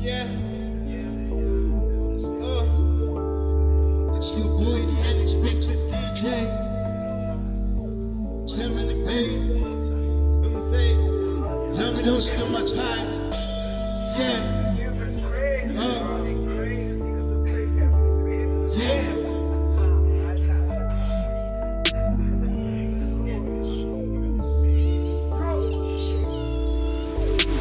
Yeah. It's your boy, the unexpected DJ. Tim in the babe. Don't say, love me, don't steal my time. Yeah. Yeah.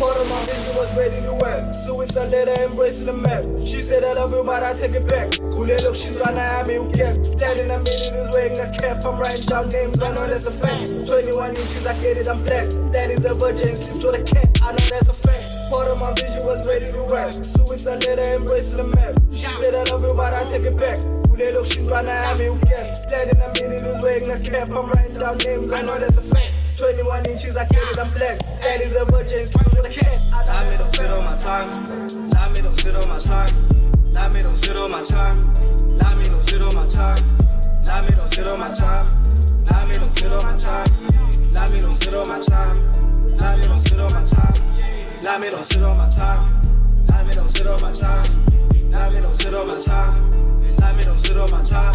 Part of my vision was ready to rap. Suicide letter embracing the map. She said I love you, but I take it back. Kule look, she's running at me, who kept standing a minute is wearing a cap. I'm writing down names, I know that's a fact. 21 inches, I get it, I'm black. Daddy's a virgin, sleeps with a cat, I know that's a fact. Part of my vision was ready to rap. Suicide letter embracing the map. She said I love you, but I take it back. Kule look, she's running at me, who kept standing a minute is wearing a cap. I'm writing down names, I know that's a fact. 21 inches, I get it, I'm black. Daddy's a virgin, sleeps with a cat. Lie me, don't sit on my tongue. Lie me, don't sit on my tongue. Lie me, don't sit on my tongue. Lie me, don't sit on my tongue. Lie me, don't sit on my tongue. Lie me, don't sit on my tongue. Lie me, don't sit on my tongue. Lie me, don't sit on my tongue. Lie me, don't sit on my tongue. Lie me, don't sit on my tongue. Lie me, don't sit on my tongue. Lie me, don't sit on my tongue.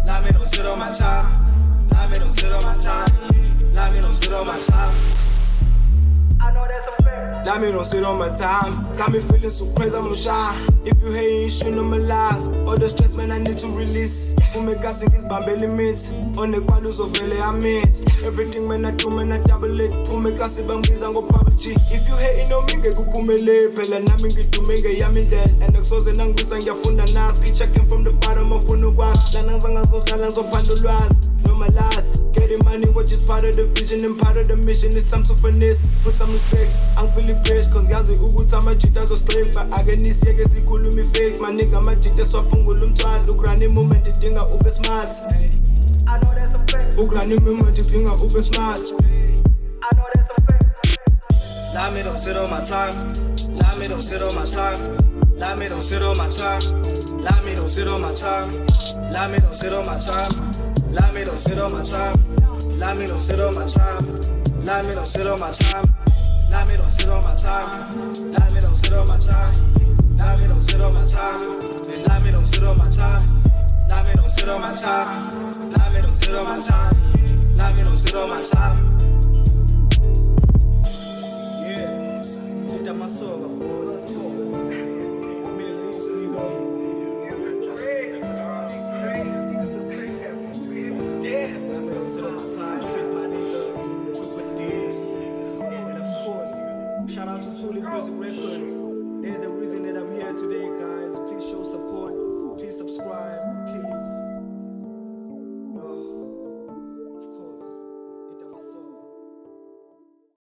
Lie me, don't sit on my tongue. Lie me, don't sit on my tongue. Lie me, don't sit on my tongue. I know that's a fact. Lie me, don't sit on my time. Got me feeling so crazy, I'm no shy. If you hate, you shouldn't know my lies. All the stress, man, I need to release. Umeka singis bambe limits. On the qualos of LA, I meet. Everything, man, I do, man, I double it. Umeka sibangiza ngo public G. If you hate, no minge kupumele. Phela nami ngiduminge yami dead. And akusoze nangibisa ngiyafunda nas. Checking from the bottom of unukwazi. Lana ngizangazohlala ngizofanda ulwazi. No my lies, getting money, what just part of the vision and part of the mission. It's time to finesse, put some respect. I'm feeling fresh, cause yazi ukuthi amajita azostrike. But akenisiyeke sikhuluma fake. My nigga amajita swaphungula umthwalo. Ugrani moment idinga ube smart. I know that's a fact. Ugrani moment idinga ube smart. I know that's a fact. Lie me, don't sit on my tongue. Lie me, don't sit on my tongue. Lie me, don't sit on my tongue. Lie me, don't sit on my tongue. Lie me, don't sit on my tongue. Lie me, don't sit on my tongue. Lie me, don't sit on my tongue. Lie me, don't sit on my tongue. Lie me, don't sit on my tongue. Lie me, don't sit on my tongue. Lie me, don't sit on my tongue. Lie me, don't sit on my tongue. Lie me, don't sit on my tongue. Lie me, don't sit on my tongue. Lie me, don't sit on my tongue. Yeah, Didamasoka, boy, let's go.